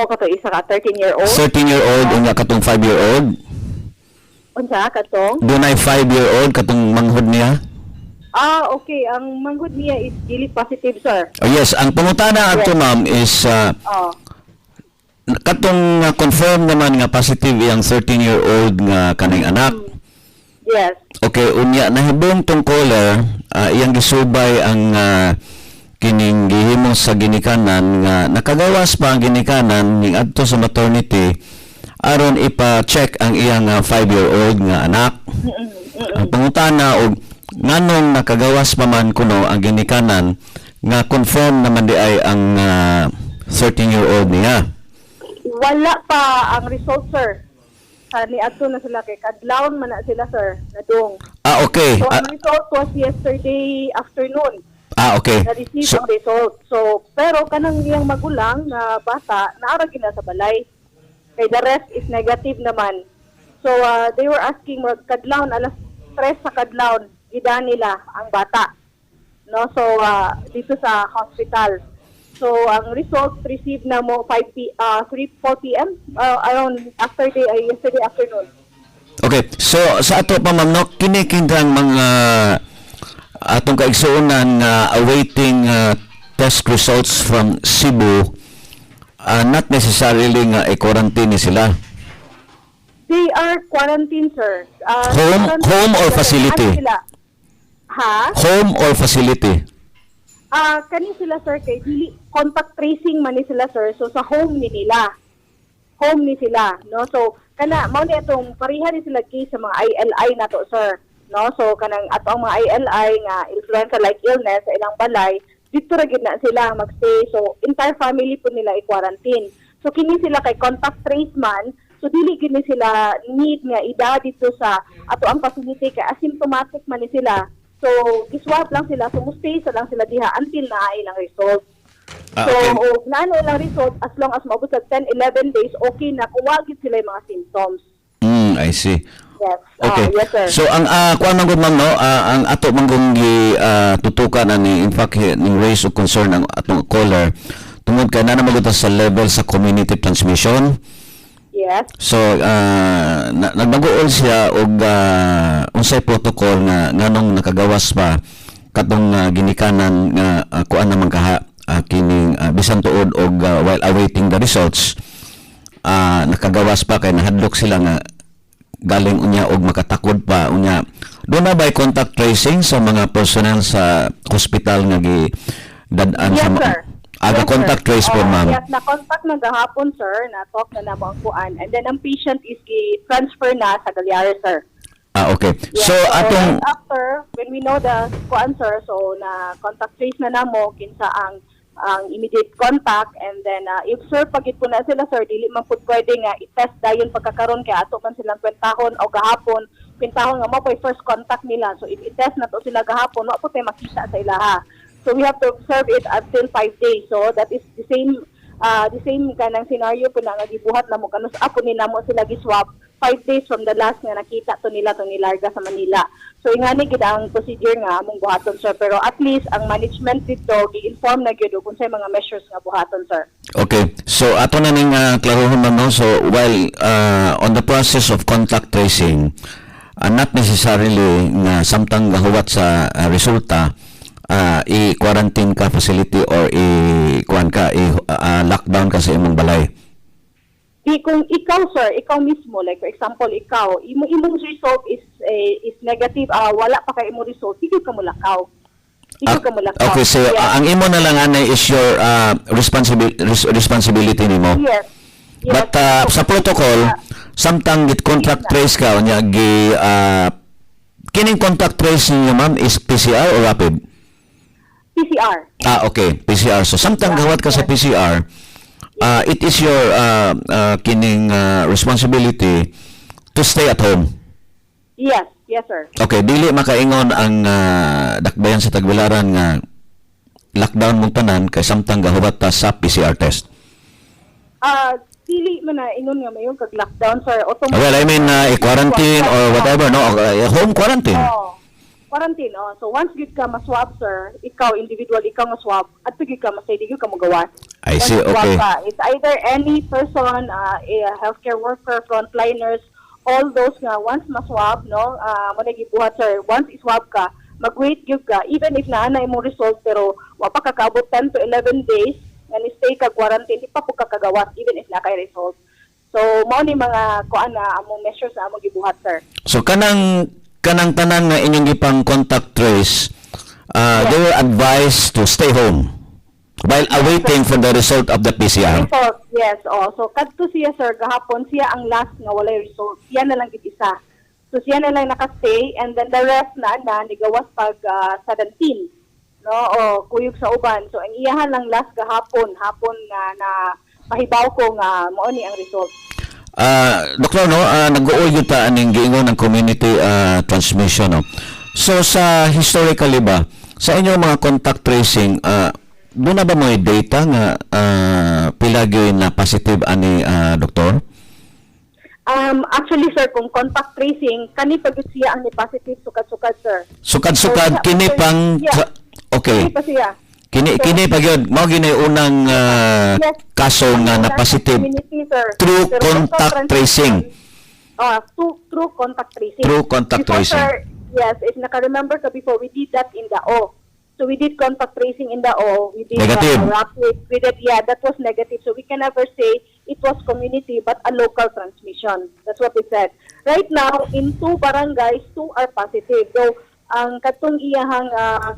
Ako kato isa ka 13-year-old. 13-year-old unya katong 5-year-old. Unsa katong? Dunay 5-year-old katong manghod niya. Okay. Ang manghod niya is dili positive, sir. Oh, yes, ang pangutana ato ma'am is katong confirm naman nga positive yang 13-year-old nga kanang anak. Yes. Okay, unya nahibong tong caller, iyang gisubay ang kining gihimo sa ginikanan nga nakagawas pa ang ginikanan ning adto sa maternity aron ipa-check ang iyang 5-year-old nga anak. Ang pangutana og nganong nakagawas pa man kuno ang ginikanan nga confirm naman di ay ang 13-year-old niya. Wala pa ang result, sir. Ni adto na sila kay kadlawon man na sila, sir. Nadung. Okay. So ang result was yesterday afternoon. Okay. Na-receive ang result. So, pero kanang iyang magulang na bata, naara gina sa balay. Kay the rest is negative naman. So, they were asking, kadlawon, alas 3 sa kadlawon, ida nila ang bata. No? So, dito sa hospital. So, ang result received na mo 4 p.m. Around yesterday afternoon. Okay. So, sa ato pa ma'am, no, kinikindang mga atong kaigsuonan awaiting test results from Cebu, not necessarily nga i-quarantine sila. They are quarantined, sir. Home or facility? Ha? Home or facility? Kani sila, sir, kay dili contact tracing man ni sila, sir. So sa home ni nila. Home ni sila, no? So kana mao ni atong pareha ni sila kay sa mga ILI nato, sir. No, so kanang ato ang mga ILI nga influenza like illness sa ilang balay, dito ra gid na sila magstay. So entire family po nila i-quarantine. So kini sila kay contact trace man, so dili gid ni sila need nga ida dito sa ato ang facility kay asymptomatic man ni sila. So iswab lang sila, so mustay sa lang sila diha until na ilang result. So og naano ilang result, as long as maabot sa 10-11 days, okay na kuha gid sila yung mga symptoms. I see. Yes. Okay. Yes, sir. So ang kuan man gud ma'am, no, ang ato manggong tutukan ani in fact ning raise of concern ang atong caller tungod kay na magud sa level sa community transmission. Yes. So nagbagool siya og unsay protocol nga nganong nakagawas pa katong ginikanan nga kuan naman kaha kining bisan tuod og while awaiting the results nakagawas pa kay nahadlok sila nga galing unya og makatakod pa unya. Doon na ba'y contact tracing sa mga personnel sa hospital nga gidadaan yes, sa sir. Aga yes, contact sir. trace po, ma'am. Yes, na-contact na gahapon, sir. Na-talk na namo ang kuan. And then ang patient is transfer na sa Galyari, sir. Okay. Yes, So atong after when we know the kuan, sir, so na contact trace na namo kinsa ang immediate contact, and then if sir pagit po na sila, sir, dili man pud pwede nga i-test dayon pagkakaroon kay ato man silang kwentahon o gahapon kwentahon nga mo pa first contact nila. So if i-test na to sila gahapon, wa po tay makita sa ilaha. So we have to observe it until 5 days. So that is the same kanang scenario po na nga gibuhat na mo kanus apo ni namo sila gi-swab 5 days from the last nga nakita to nila to nilarga sa Manila. So ingani gid ang procedure nga among buhaton, sir, pero at least ang management dito gi-inform na gyud kung say mga measures nga buhaton, sir. Okay. So ato na ning klarohon man, no. So while on the process of contact tracing, not necessarily nga samtang gahuwat sa resulta i-quarantine ka facility or lockdown ka sa imong balay. Kung ikaw, sir, ikaw mismo, like for example, ikaw, imong result is negative, wala pa kay imong result, hindi ka mulakaw. Okay, so ang imo na lang anay is your responsibility nimo. Yes. But sa protocol, samtang git contact trace ka unya kining contact trace niyo, ma'am, is PCR or rapid? PCR. Okay, PCR. So samtang gawat ka sa PCR, it is your kining responsibility to stay at home. Yes, sir. Okay, dili makaingon ang dakbayan sa Tagbilaran nga lockdown mong tanan kay samtang gahubat ta sa PCR test. Dili man na ingon nga mayon kag lockdown, sir. Well, I mean quarantine or whatever, no? Home quarantine. Quarantine, So once gid ka ma-swab, sir, ikaw individual, ikaw ma-swab, at pigi ka masay, di ka magawas. I Once see, swab okay. ka. It's either any person, a healthcare worker, frontliners, all those nga once ma-swab, no, mo na gibuhat sir, once iswab ka, mag-wait gyud ka, even if naanay mo result, pero wa pa kakaabot 10 to 11 days, nga ni-stay ka quarantine, di pa po kakagawas, even if na kay result. So, mao ni mga kuan na among measures na among gibuhat, sir. So kanang tanan nga inyong gipang contact trace, they were advised to stay home while awaiting for the result of the PCR. Result, yes. Oh. So, kadto siya, sir, gahapon, siya ang last nga walay result. Siya na lang gid isa. So, siya na lang nakastay, and then the rest na nigawas pag 17. No? O, kuyog sa uban. So, ang iyahan lang last hapon na mahibaw ko nga mao ni ang result. Doktor, no, nag-uol yun ta aning giingon ng community transmission, no? So, sa historically ba, sa inyong mga contact tracing, doon na ba may data nga pila gyud na positive ani doktor? Actually, sir, kung contact tracing, kani pagod siya ang ni positive sukad-sukad, sir. Sukad-sukad So, kini pang yeah. okay. Kani pa siya. Kini pa gyud mao gini unang Yes. kaso nga na positive Community, sir. through Pero contact local tracing. Through contact tracing. Through contact Before, tracing. Sir, yes, if naka-remember ka before, we did that in the O. So we did contact tracing in the O. We did Negative. rapid. We did, yeah, that was negative. So we can never say it was community but a local transmission. That's what we said. Right now, in 2 barangays, 2 are positive. So ang katong iyahang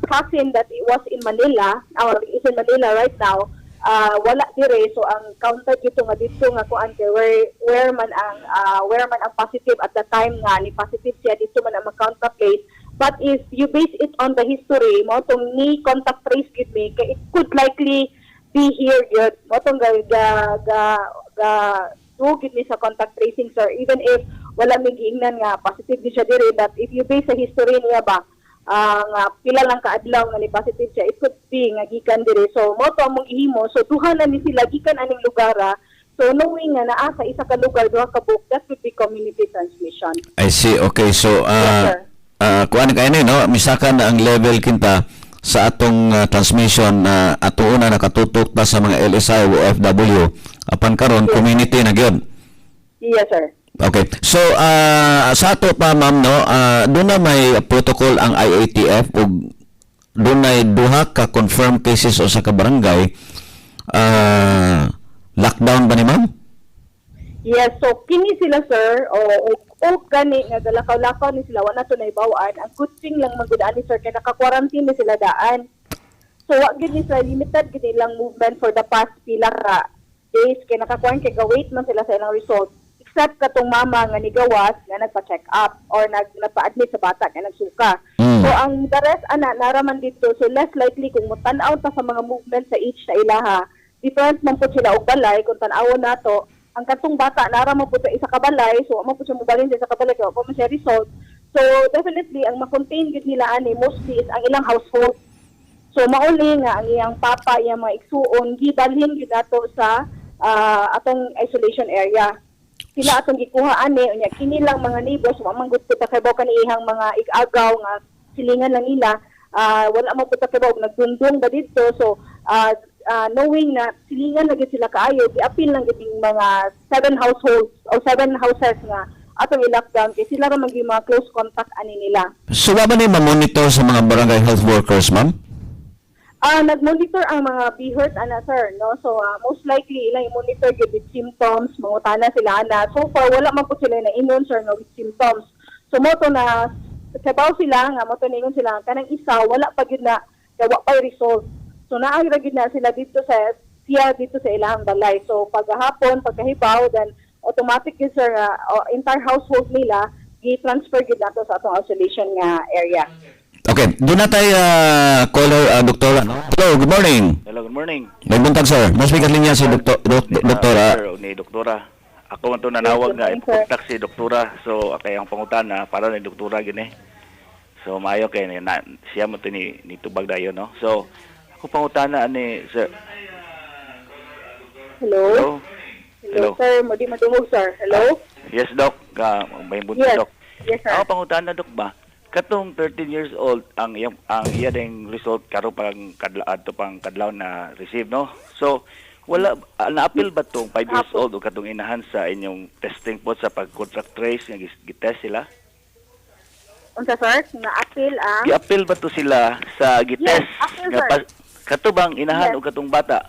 cousin that it was in Manila, or is in Manila right now, wala dire. So ang counter dito nga kuan kay where man ang positive at the time nga ni positive siya dito man ang counter place. But if you base it on the history mo tong ni contact trace gid me kay it could likely be here yun mo tong do gid ni sa contact tracing, sir, even if wala mig giingnan nga positive di siya dire, but if you base sa history niya ba nga pila lang ka adlaw nga ni positive siya, it could be nga gikan dire. So mo to among ihimo, so duha na ni sila gikan aning lugara. So knowing nga naa sa isa ka lugar duha ka book, that could be community transmission. I see. Okay. So Yes, sir. kuan kay ni no, misakan na ang level kinta sa atong transmission na ato una nakatutok ta sa mga LSI o OFW apan karon Yes. community na gyud. Yes, sir. Okay. So, sa ato pa, ma'am, no, doon na may protocol ang IATF ug doon na duha ka confirmed cases o sa kabarangay. Lockdown ba ni ma'am? Yes, so kini sila, sir, o gani nga galakaw-lakaw ni sila, wala to na ibawaan. Ang good thing lang magudaan ni sir, kaya naka-quarantine ni sila daan. So, wag gid ni sir, limited gid nilang movement for the past pila ka days, kaya naka-quarantine, kaya wait man sila sa ilang result. Except katong mama nga nigawas, nga nagpa-check up, or nagpa-admit sa bata, nga nagsuka. So, ang the rest, naraman dito, so less likely kung mutanaw ta sa mga movement sa each sa ilaha, different man po sila og balay, kung tanawon nato, ang katong bata naraman po sa isa ka balay, so amo po siya mobalin sa isa ka balay, kaya po man siya result. So, definitely, ang ma-contain gid nila ani mostly is ang ilang household. So, mauli nga ang iyang papa, iyang mga igsuon, gibalhin gid nato sa atong isolation area. Sila atong gikuha ani, unya kini lang mga neighbors, mamanggut po ta kay kaniyang mga igagaw nga silingan lang nila, wala mo po ta kay nagdundong ba dito. So, knowing na silingan na gid sila kaayo, giapil lang gid yung mga 7 households o 7 houses nga atong i-lockdown kay sila ra man gyud mga close contact ani nila. So, ba ni ma-monitor sa mga barangay health workers, ma'am? Nag-monitor ang mga BHERT, sir, no? So, most likely, ilang i-monitor yun with symptoms, mangutana sila, So far, wala man po sila na inon, sir, no, with symptoms. So, moto na, sabaw sila, nga, moto na inon sila, kanang isa, wala pa yun na, kawa pa result. So, naagiragid na sila dito sa ilang balay. So, paghahapon, pagkahibaw, then, automatic yun, sir, entire household nila, i-transfer yun nato sa atong isolation nga area. Okay, doon na tayo caller, doktora. Hello, good morning. Hello, good morning. May buntag, sir. Mas may linya si doktora. Sir, ni doktora. Ako man to nanawag nga ipuntak si doktora. So, kay ang pangutana para ni doktora gini. So, maayo kay siya mo to ni tubag dayon, no. So, ako pangutana ani sir. Hello? Hello, sir. Mo di madungog, sir. Hello? Yes, doc. May buntot, Yes. doc. Yes, sir. Ako pangutana, doc ba? Katong 13 years old ang iya ding result karon pang kadlaw na receive, no. So Wala na-appeal ba tong 5 years Apo. old o katong inahan sa inyong testing po sa pag-contract trace nga gitest sila? Unsa sir, na-appeal ang Gi-appeal ba to sila sa gitest Yes, appeal, nga sir. katubang inahan Yes. o katong bata?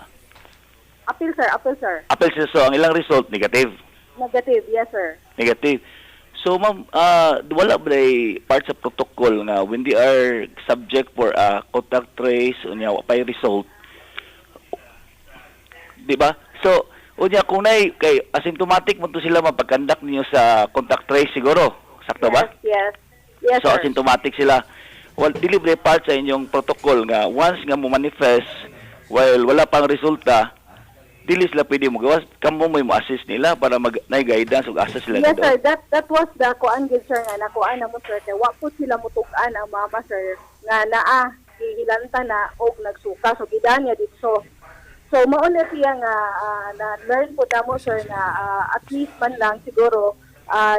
appeal sir, appeal sir. Appeal sila, so ang ilang result negative. Negative, yes sir. Negative. So ma'am, wala ba day part sa protocol nga when they are subject for a contact trace unya wa pay result, di ba? So unya kung nay kay asymptomatic mo to sila mapagkandak ninyo sa contact trace siguro, sakto ba? Yes. Yes, So sir. asymptomatic sila. Dili ba part sa inyong protocol nga once nga mo manifest while wala pang resulta, dili sila pwede mo gawas, kamo mo assist nila para nay guidance ug asa sila Yes dito. sir, that was the kuan gid sir nga nakuan na mo sir kay wa po sila mutugan ang mama sir nga naa gihilanta na og nagsuka so gidan niya dito. So mao na siya nga na learn po damo sir na at least man lang siguro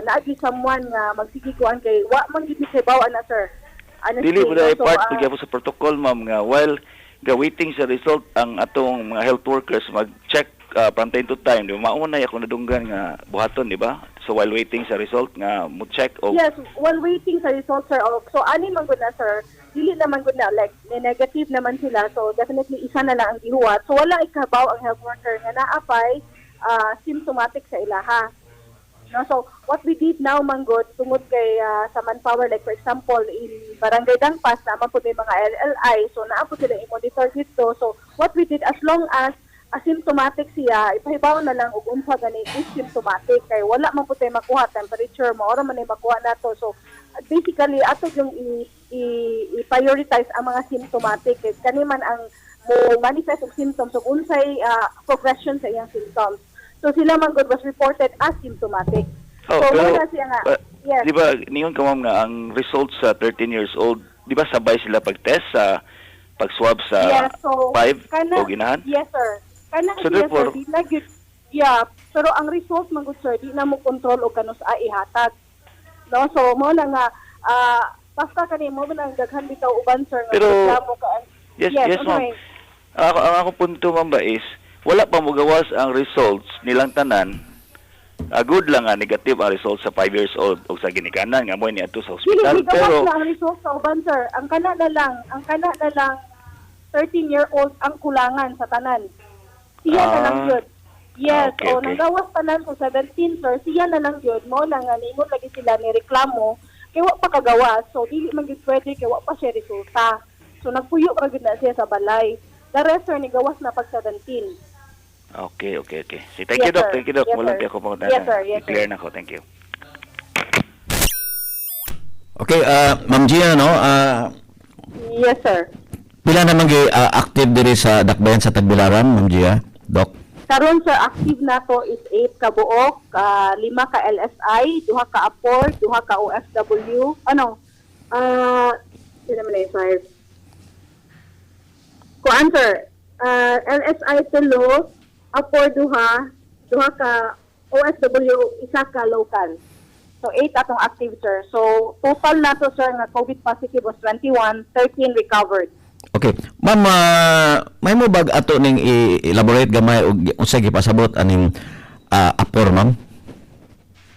naagi someone nga magsigi-kuan kay wa man gid kay bawa na sir. Honestly, Dili mo dahil so, part po sa protocol, ma'am, nga while waiting sa result ang atong mga health workers mag-check from time to time. Di ba? Mauna ako nadunggan nga buhaton, di ba? So while waiting sa result nga mo check o Yes, while waiting sa results, sir. So, ani man gud na, sir. Dili naman gud na, like, negative naman sila. So, definitely, isa na lang ang gihuwat. So, wala ikabaw ang health worker nga naapay symptomatic sa ilaha. No, so, what we did now, manggod, tungod kay sa manpower, like, for example, in Barangay Dangpas, naman po may mga LLI. So, naapot sila i-monitor dito. So, what we did, as long as asymptomatic siya, ipahibaw na lang og unsa gani is symptomatic kay wala man po tayo makuha temperature mo ora man ay makuha nato. So basically ato yung i-prioritize ang mga symptomatic kay kani man ang mo manifest og symptoms ug unsay progression sa iyang symptoms. So sila man good was reported as symptomatic. Oh, so pero, wala siya nga yes. di ba, ningon ka ma'am nga ang results sa 13 years old, di ba sabay sila pag-test sa pag-swab sa Yes, so 5 kana- o ginahan? Yes sir. Kana So, yes, therefore- sir, di na gyud yeah, pero ang result man gud sir di na mo control og kanus ihatag. No, so mo na nga basta kani mo na daghan bitaw uban sir nga Pero- reklamo ka. Yes, ma'am. anyway. Ang akong punto, ma'am, ba is, wala pa mo gawas ang results nilang tanan. Good lang nga, negative ang results sa 5 years old o sa ginikanan nga mo ni ato sa Dili hospital. gawas Pero, na ang result sa uban sir. Ang kana na lang 13-year-old ang kulangan sa tanan. Siya na lang yun. Yes, okay. nanggawas tanan ko 17 sir, siya na lang yun. Mo lang nga ningon lagi sila ni reklamo kay wa pa kagawas. So dili man gyud pwede kay wa pa siya resulta. So nagpuyo ra gyud na siya sa balay. The rest sir ni gawas na pag 17. okay. So, thank you, Yes, Doc. sir. Thank you, Doc. Yes, Walang sir. ako pang Yes, sir. Yes, clear sir. na ko. Thank you. Okay, Ma'am Gia, no? Yes sir. Pila naman active diri sa dakbayan sa Tagbilaran, Ma'am Gia, Doc? Karon sir active nato is 8 ka buok, 5 ka LSI, 2 ka APOR, 2 ka OFW. Sino man yung 5? Kuan sir, LSI 3, APOR 2 ka OFW, 1 ka local. So 8 atong active sir. So total nato sir nga COVID positive was 21, 13 recovered. Okay. Ma'am, may mo bag ato ning i-elaborate gamay og unsay gipasabot aning apor, ma'am?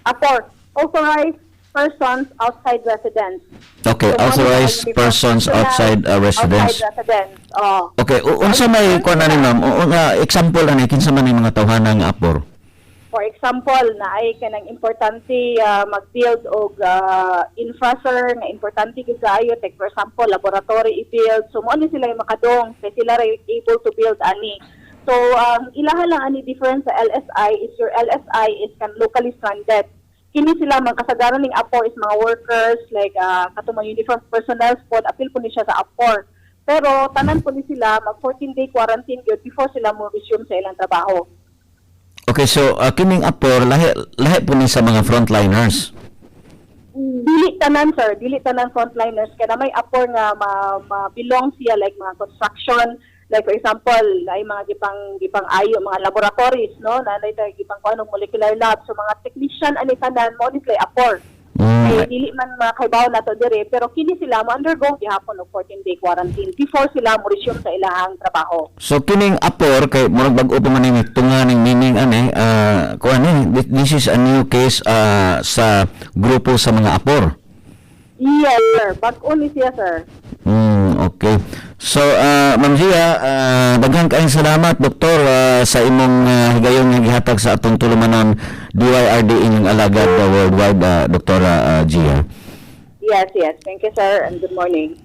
APOR, authorized persons outside residence. Okay, So, authorized monitoring persons outside residence. Outside residence. Oh. Okay, unsa may kuan ani, ma'am? Example ani kinsa man ning mga tawhanang apor? For example, na ay kanang importante mag-build og infrastructure nga importante gyud kaayo, take for example laboratory i-build. So mo ni sila yung makadong kay sila ra able to build ani. So ilaha lang ani difference sa LSI is your LSI is kan locally stranded. Kini sila magkasagaran ning APOR is mga workers like katong mga uniform personnel pod apil po ni siya sa APOR. Pero tanan po ni sila mag 14-day quarantine gyud before sila mo resume sa ilang trabaho. Okay, so kining apor lahi po ni sa mga frontliners. Dili tanan sir, dili tanan frontliners kaya na may APOR nga ma-belong siya like mga construction, like for example, ay mga gipang ayo mga laboratories no, na tay gipang kuno molecular lab, so mga technician ani tanan mo ni play APOR. Kay dili man makaibaw na to dire, pero kini sila mo undergo gihapon og 14-day quarantine before sila mo resume sa ilahang trabaho. So kining apor kay murag bag-o pa man ni tunganing meaning ani kuan ni this is a new case sa grupo sa mga apor. Yes, sir. Bag-o ni siya, sir. Okay. So Ma'am Zia, daghang kaayong salamat doktor sa imong higayon nga gihatag sa atong tulumanon DYRD inyong alagad worldwide Dr. Zia. Yes, yes. Thank you, sir, and good morning.